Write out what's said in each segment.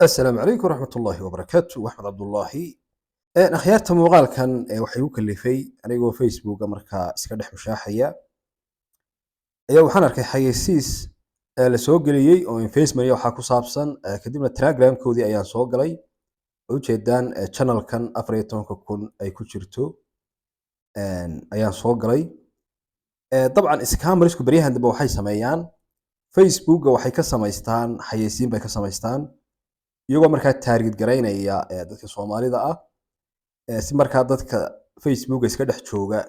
السلام عليكم ورحمة الله وبركاته وأحمد عبد الله أخيارتا muuqaalkan waxay u kalifay anigoo Facebook markaa iska dhex mushaaxaya ayaa waxaan arkay xayeysiis la soo geliyay oo investment waxa ku saabsan kadibna Telegram-koodii ayaan soo galay oo ujeedaan channel-kan 14,000 ay ku jirto ayaan soo galay dabcan scammers-ku baryahan dambe waxay sameeyaan Facebook waxay ka samaystaan xayeysiin bay ka samaystaan iyagoo markaa target gareynaya dadka Soomaalida ah si markaa dadka Facebook iska dhex jooga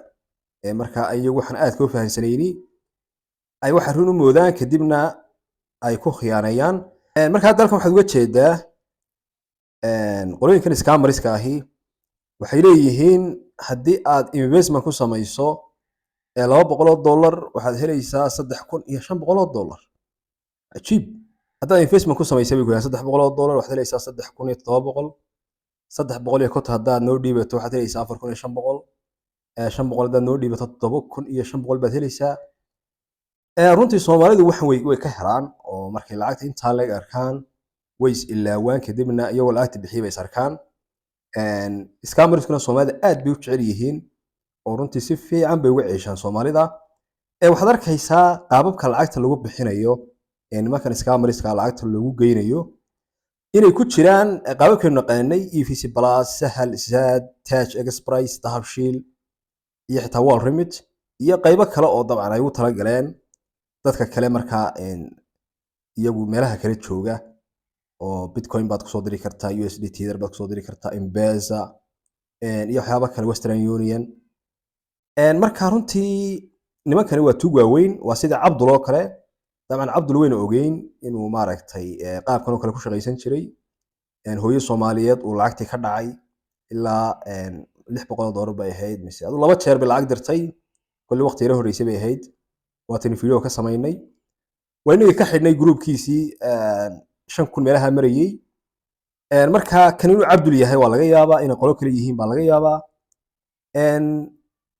markaa ayagu waxaan aad ka fahansanayni ay waxa run u moodaan kadibna ay ku khiyaanayaan markaa dalkan waxaad uga jeedaa qolooyinkan scammerska ahi waxay leeyihiin haddii aad investment ku samayso $200 waxaad helaysaa $3,500 ajiib haddaad investment ku samaysay bay $300 waxaad helaysaa $3,700 300 haddaad noo dhiibato waxaad helaysaa 4,500 500 haddaad noo dhiibato 7,500 baad helaysaa runtii Soomaalidu waxan way ka helaan oo markay lacagta inta leeg arkaan way ilaawaan kadibna iyagoo lacagta bixiyay sarkaan scammerskuna Soomaalida aad bay u jecel yihiin oo runtii si fiican bay uga ceeshaan Soomaalida waxaad arkaysaa qaababka lacagta lagu bixinayo nimankan scammerska lacagta lagu geynayo inay ku jiraan qaababkeenu naqaanay EVC Plus Sahal Zaad Taj Express Dahabshiil iyo xitaa Wall Remit iyo qaybo kale oo dabcan ay ugu tala galeen dadka kale markaa iyagu meelaha kale jooga oo Bitcoin baad ku soo diri kartaa USDT baad ku soo diri kartaa M-Pesa iyo waxyaabo kale Western Union markaa runtii nimankani waa tuug waaweyn waa sida Cabdul oo kale طبعا عبد الوين اوغين inuu maaragtay qaabkan oo kale ku shaqeysan jiray hooyo Soomaaliyeed oo lacagtii ka dhacay ilaa $600 bay ahayd mise adu laba jeer bay lacag dirtay kulli waqti yar horeysay bay ahayd waatan video ka sameeynay waynaga ka xidhnay groupkiisii 5,000 meelaha marayay marka kan inuu Cabdul yahay waa laga yaabaa inay qolo kale yihiin baa laga yaabaa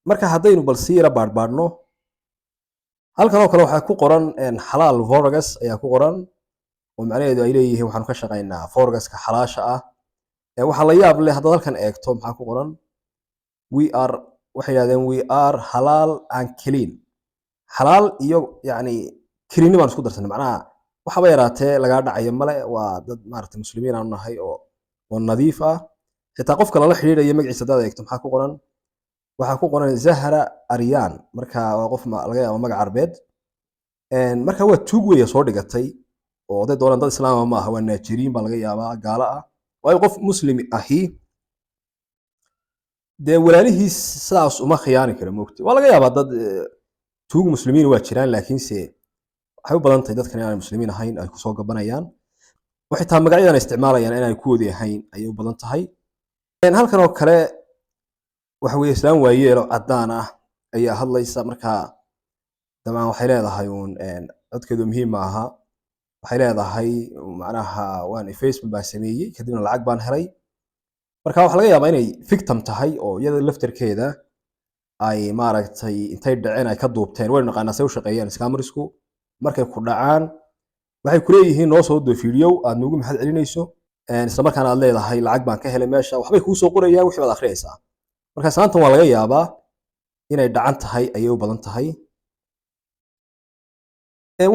marka haddaynu bal si yara baadhbaadhno halkan oo kale waxa ku qoran xalaal forex ayaa ku qoran oo macnaheedu ay leeyihiin waxaan ka shaqeynaa forex-ka xalaasha ah waxa la yaab leh hadda halkan eegto maxaa ku qoran waxay yiraahdeen we are halal and clean xalaal iyo yani clean baan isku darsanay macnaha waxba yaraatee laga dhacayo male waa dad maartay muslimiin aan nahay oo nadiif ah xitaa qofka la xiriiraya magaciisa dad eegto maxaa ku qoran waxa ku qoran Zahra Aryan marka waa qof laga yaabo magac Arbeed marka waa tuug weeye soo dhigatay oo dad dooran dad islaam ma aha waa Nigerian baa laga yaabaa gaala ah waa qof muslim ahi de walaalihiis saas uma khiyaani karo moogtay waa laga yaabaa dad tuug muslimiin waa jiraan laakiin se waxay u badan tahay dadkan aan muslimiin ahayn ay ku soo gabanayaan waxay taa magacyadana isticmaalayaan inay ku wadi ahayn ayay u badan tahay halkan oo kale waxa weeye islaan waayeelo cadaan ah ayaa hadlaysa marka dabcan waxay leedahay codkeedu muhiim ma aha waxay leedahay macnaha waan Facebook baa sameeyay kadibna lacag baan helay marka waxa laga yaabaa inay victim tahay oo iyada laftarkeeda ay maaragtay intay dhaceen ay ka duubteen way naqaanaa say u shaqeeyaan scammersku markay ku dhacaan waxay ku leeyihiin noo soo doo video aad noogu maxad celinayso isla markaana aad leedahay lacag baan ka helay meesha waxbay kuu soo qorayaan wixii baad akhriyaysaa marka saantan waa laga yaabaa inay dhacan tahay ayay u badan tahay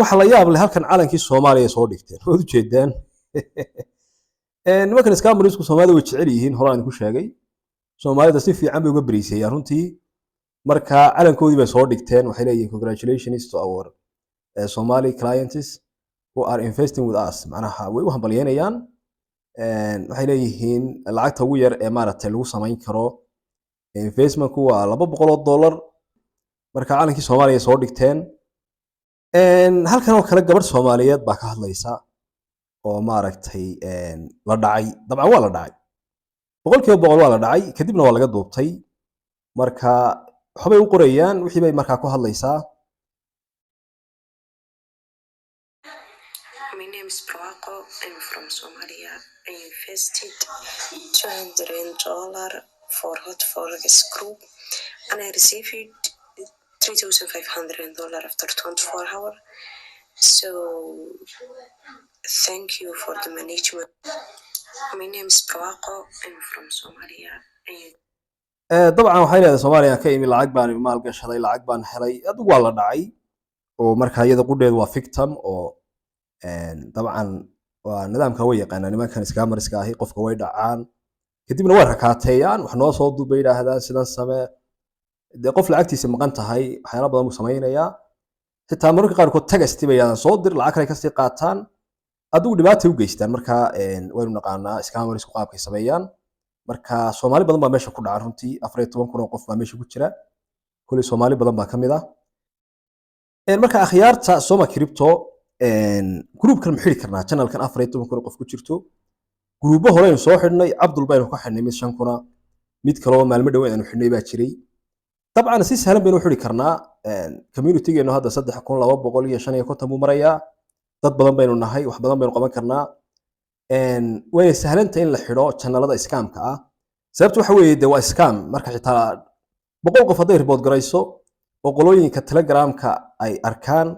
waxa la yaab leh halkan calankii Soomaaliya soo dhigteen oo u jeedaan nimankan scammersku Soomaalida way jecel yihiin horaan ku sheegay Soomaalida si fiican bay uga bariisayaan runtii marka calankoodii bay soo dhigteen waxay leeyihiin congratulations to our Somali clients who are investing with us macnaha way u hambalyeynayaan waxay leeyihiin lacagta ugu yar ee maaragtay lagu samayn karo investment ku waa $200 marka calankii Soomaaliya soo dhigteen halkan oo kale gabadh Soomaaliyeed baa ka hadlaysa oo maaragtay la dhacay dabcan waa la dhacay 100% waa la dhacay kadibna waa laga duubtay marka waxbay u qorayaan wixii bay markaa ku hadlaysaa My name is Proako. I'm from Somalia. I invested $200 for Hot Forex Group and I received $3,500 after 24 hours. So thank you for the management. My name is Barwaaqo. I'm from Somalia. dabcan waxay leedahay Soomaaliya ka imi lacag baan maal gashaday lacag baan helay adigu waa la dhacay oo marka iyada qudheedu waa victim oo dabcan waa nidaamka way yaqaanaan nimankan scammers-ka ahi qofka way dhacaan kadibna way rakaateeyaan wax noo soo duubay yiraahdaan sidan samee dee qof lacagtiisa maqan tahay waxyaalo badan uu samaynayaa xitaa mararka qaarkood tagasti bay yiraahdaan soo dir lacag kale ka sii qaataan adigu dhibaatay u geystaan marka waynu naqaanaa scammers-ku qaabkay sameeyaan marka Soomaali badan baa meesha ku dhacay runtii 14 kun oo qof baa meesha ku jira kulli Soomaali badan baa kamid ah marka akhyaarta Soma Crypto groupkan ma xiri karnaa channelkan 14 kun oo qof ku jirto gruubo hore aynu soo xidhnay Abdul baynu ku xidhnay mid 5 kuna mid kale oo maalmo dhaweed aynu xidhnay baa jiray dabcan si sahlan baynu xiri karnaa community-geenu hadda 3255 buu marayaa dad badan baynu nahay wax badan baynu qaban karnaa way sahlanta in la xiro channelada scam-ka ah sababtu waxa weeye de waa scam marka xitaa 100 qof haday report garayso oo qolooyinka Telegram-ka ay arkaan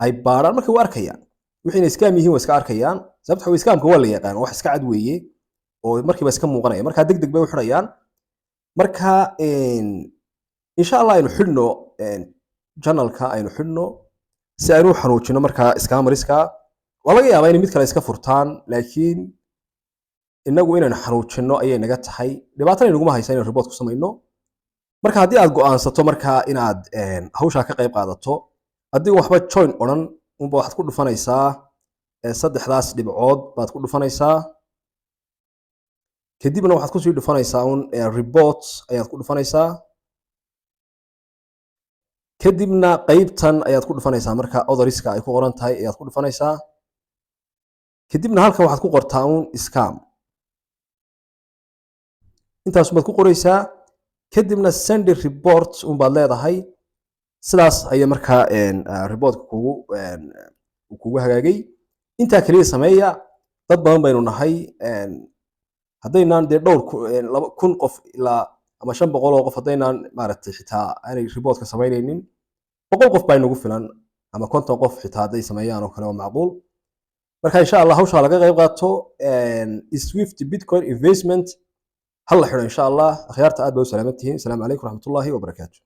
ay baaraan markay u arkayaan wixii scam yihiin way iska arkayaan sababtu waxa scam-ka waa la yaqaan wax iska cad weeye oo markiiba iska muuqanaya marka degdeg bay u xirayaan marka insha Allah aynu xidhno channelka aynu xidhno si aynu xanuujino marka scammers-ka waa laga yaabaa in mid kale iska furtaan laakiin inagu inaan xanuujino ayay naga tahay dhibaatana inaguma haysan inaan report ku sameeyno marka haddii aad go'aansato marka inaad hawsha ka qayb qaadato adigu waxba join oran unba waxaad ku dhufanaysaa saddexdaas dhibcood baad ku dhufanaysaa kadibna waxaad ku sii dhufanaysaa un reports ayaad ku dhufanaysaa kadibna qaybtan ayaad ku dhufanaysaa marka others-ka ay ku qoran tahay ayaad ku dhufanaysaa kadibna halkan waxaad ku qortaa un scam intaas baad ku qoraysaa kadibna send report un baad leedahay sidaas ayay marka report kugu hagaagay inta kaliya sameeya dad badan baynu nahay hadaynaan dee dhowr kun qof ilaa ama 500 oo qof hadaynaan maaragtay xitaa aanay report-ka sameynaynin 100 qof baa inagu filan ama 50 qof xitaa haday sameeyaan oo kale oo macquul marka insha Allah hawsha laga qayb qaato Swift Bitcoin investment hal la xiro insha Allah akhyaarta aad bay u salaamantihiin assalamu alaykum warahmatullahi wabarakatuh